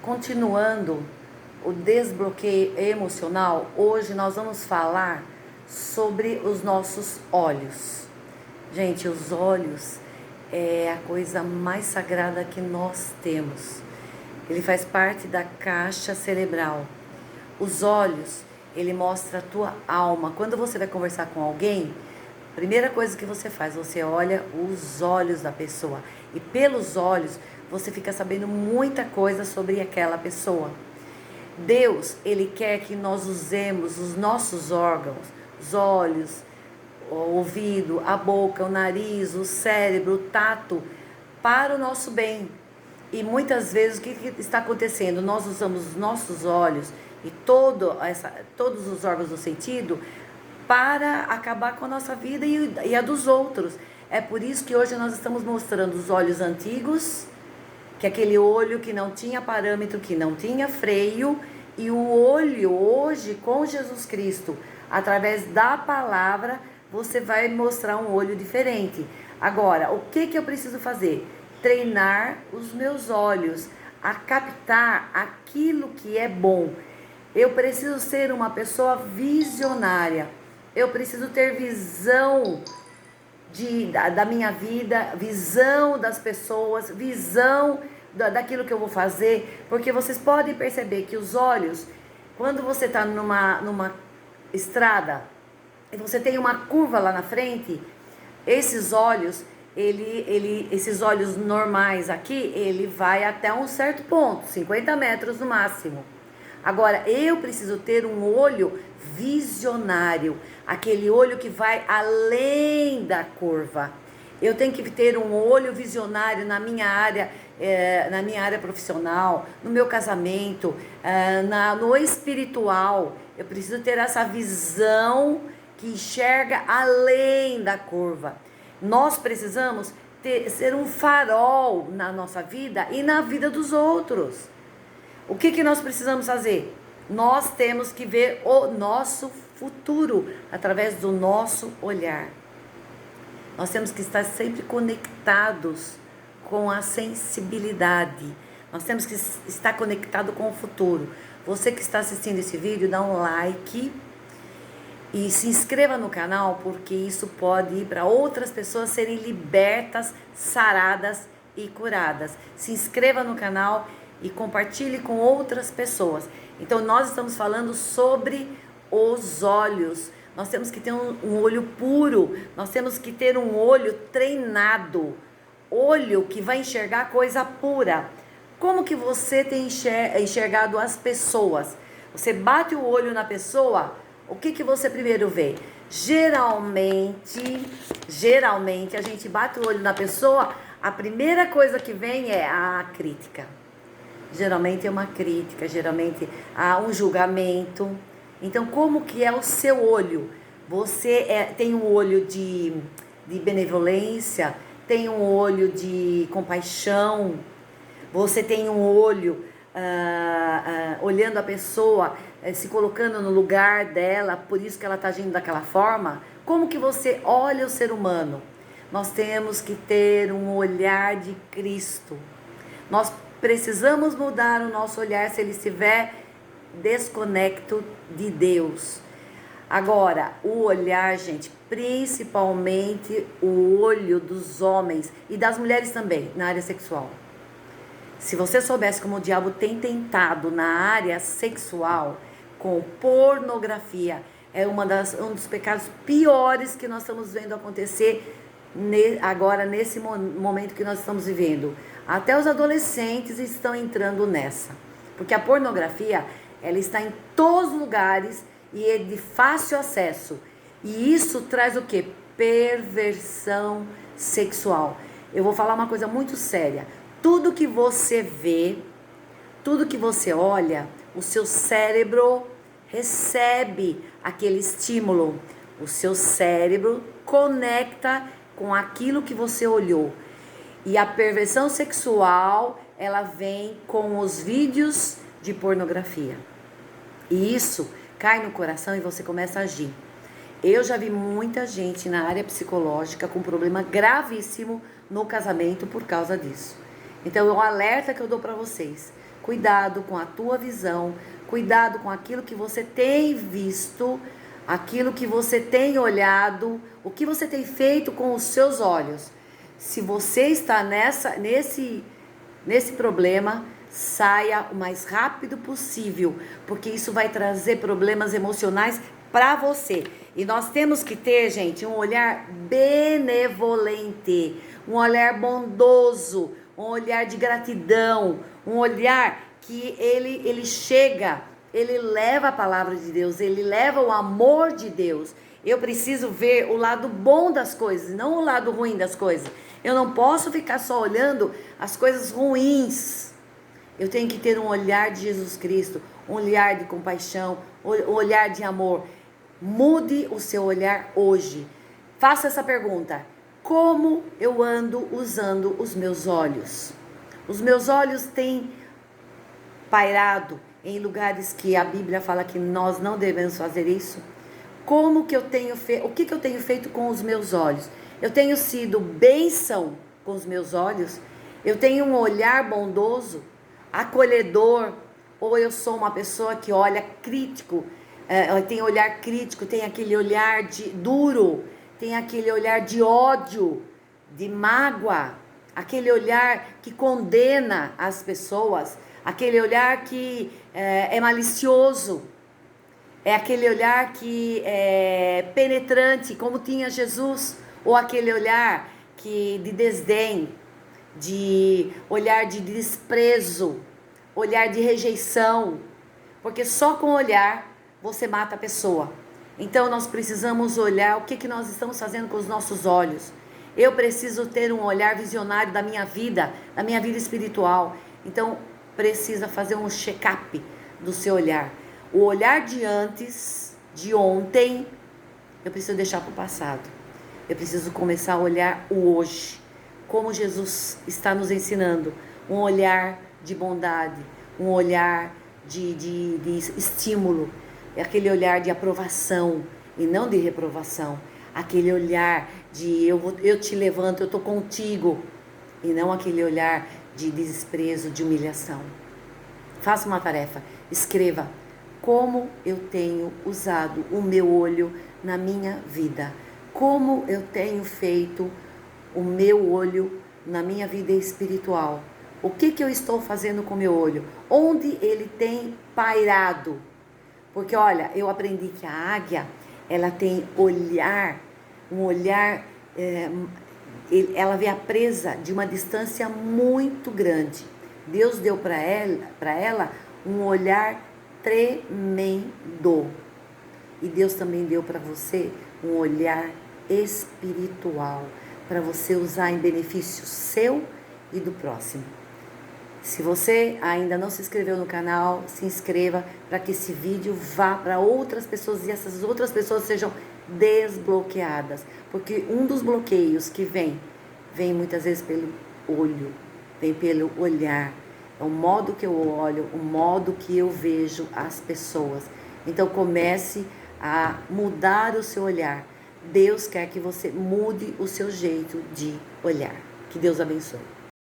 Continuando o desbloqueio emocional, hoje nós vamos falar sobre os nossos olhos. Gente, os olhos é a coisa mais sagrada que nós temos. Ele faz parte da caixa cerebral. Os olhos, ele mostra a tua alma. Quando você vai conversar com alguém, a primeira coisa que você faz, você olha os olhos da pessoa. E pelos olhos, você fica sabendo muita coisa sobre aquela pessoa. Deus, ele quer que nós usemos os nossos órgãos, os olhos, o ouvido, a boca, o nariz, o cérebro, o tato, para o nosso bem. E muitas vezes o que está acontecendo? Nós usamos os nossos olhos e todos os órgãos do sentido para acabar com a nossa vida e a dos outros. É por isso que hoje nós estamos mostrando os olhos antigos, que é aquele olho que não tinha parâmetro, que não tinha freio, e o olho hoje com Jesus Cristo, através da palavra, você vai mostrar um olho diferente. Agora, o que eu preciso fazer? Treinar os meus olhos a captar aquilo que é bom. Eu preciso ser uma pessoa visionária. Eu preciso ter visão da minha vida, visão das pessoas, visão daquilo que eu vou fazer. Porque vocês podem perceber que os olhos, quando você está numa estrada e você tem uma curva lá na frente, esses olhos, esses olhos normais aqui, ele vai até um certo ponto, 50 metros no máximo. Agora, eu preciso ter um olho visionário, aquele olho que vai além da curva. Eu tenho que ter um olho visionário na minha área profissional, no meu casamento, no espiritual. Eu preciso ter essa visão que enxerga além da curva. Nós precisamos ser um farol na nossa vida e na vida dos outros. O que nós precisamos fazer? Nós temos que ver o nosso futuro através do nosso olhar. Nós temos que estar sempre conectados com a sensibilidade. Nós temos que estar conectado com o futuro. Você que está assistindo esse vídeo, dá um like e se inscreva no canal, porque isso pode ir para outras pessoas serem libertas, saradas e curadas. Se inscreva no canal e compartilhe com outras pessoas. Então nós estamos falando sobre os olhos. Nós temos que ter um olho puro, nós temos que ter um olho treinado, olho que vai enxergar coisa pura. Como que você tem enxergado as pessoas? Você bate o olho na pessoa, o que você primeiro vê? Geralmente a gente bate o olho na pessoa, a primeira coisa que vem é a crítica. Geralmente é uma crítica, geralmente há um julgamento. Então, como que é o seu olho? Você tem um olho de benevolência, tem um olho de compaixão, você tem um olho olhando a pessoa, se colocando no lugar dela, por isso que ela está agindo daquela forma. Como que você olha o ser humano? Nós temos que ter um olhar de Cristo. Nós precisamos mudar o nosso olhar se ele estiver desconecto de Deus. Agora, o olhar, gente, principalmente o olho dos homens e das mulheres também, na área sexual. Se você soubesse como o diabo tem tentado na área sexual com pornografia, é um dos pecados piores que nós estamos vendo acontecer agora, nesse momento que nós estamos vivendo. Até os adolescentes estão entrando nessa. Porque a pornografia, ela está em todos os lugares e é de fácil acesso. E isso traz o quê? Perversão sexual. Eu vou falar uma coisa muito séria. Tudo que você vê, tudo que você olha, o seu cérebro recebe aquele estímulo. O seu cérebro conecta com aquilo que você olhou. E a perversão sexual, ela vem com os vídeos de pornografia. E isso cai no coração e você começa a agir. Eu já vi muita gente na área psicológica com problema gravíssimo no casamento por causa disso. Então, é um alerta que eu dou para vocês. Cuidado com a tua visão, cuidado com aquilo que você tem visto, aquilo que você tem olhado, o que você tem feito com os seus olhos. Se você está nesse problema, saia o mais rápido possível, porque isso vai trazer problemas emocionais para você. E nós temos que ter, gente, um olhar benevolente, um olhar bondoso, um olhar de gratidão, um olhar que ele chega, ele leva a palavra de Deus, ele leva o amor de Deus. Eu preciso ver o lado bom das coisas, não o lado ruim das coisas. Eu não posso ficar só olhando as coisas ruins. Eu tenho que ter um olhar de Jesus Cristo, um olhar de compaixão, um olhar de amor. Mude o seu olhar hoje. Faça essa pergunta: como eu ando usando os meus olhos? Os meus olhos têm pairado em lugares que a Bíblia fala que nós não devemos fazer isso? Como que eu tenho feito? O que eu tenho feito com os meus olhos? Eu tenho sido bênção com os meus olhos? Eu tenho um olhar bondoso, acolhedor? Ou eu sou uma pessoa que olha crítico, tem olhar crítico, tem aquele olhar duro, tem aquele olhar de ódio, de mágoa, aquele olhar que condena as pessoas, aquele olhar que é malicioso, é aquele olhar que é penetrante, como tinha Jesus, ou aquele olhar de desdém, de olhar de desprezo, olhar de rejeição, porque só com o olhar você mata a pessoa. Então nós precisamos olhar o que nós estamos fazendo com os nossos olhos. Eu preciso ter um olhar visionário da minha vida espiritual. Então precisa fazer um check-up do seu olhar. O olhar de antes, de ontem, eu preciso deixar para o passado. Eu preciso começar a olhar o hoje, como Jesus está nos ensinando. Um olhar de bondade, um olhar de estímulo, aquele olhar de aprovação e não de reprovação, aquele olhar de eu te levanto, eu estou contigo, e não aquele olhar de desprezo, de humilhação. Faça uma tarefa, escreva como eu tenho usado o meu olho na minha vida, como eu tenho feito o meu olho na minha vida espiritual. O que eu estou fazendo com o meu olho? Onde ele tem pairado? Porque, olha, eu aprendi que a águia, ela tem olhar, um olhar, ela vê a presa de uma distância muito grande. Deus deu para ela um olhar tremendo. E Deus também deu para você um olhar espiritual, para você usar em benefício seu e do próximo. Se você ainda não se inscreveu no canal, se inscreva para que esse vídeo vá para outras pessoas e essas outras pessoas sejam desbloqueadas. Porque um dos bloqueios que vem muitas vezes pelo olho, vem pelo olhar. É o modo que eu olho, o modo que eu vejo as pessoas. Então comece a mudar o seu olhar. Deus quer que você mude o seu jeito de olhar. Que Deus abençoe.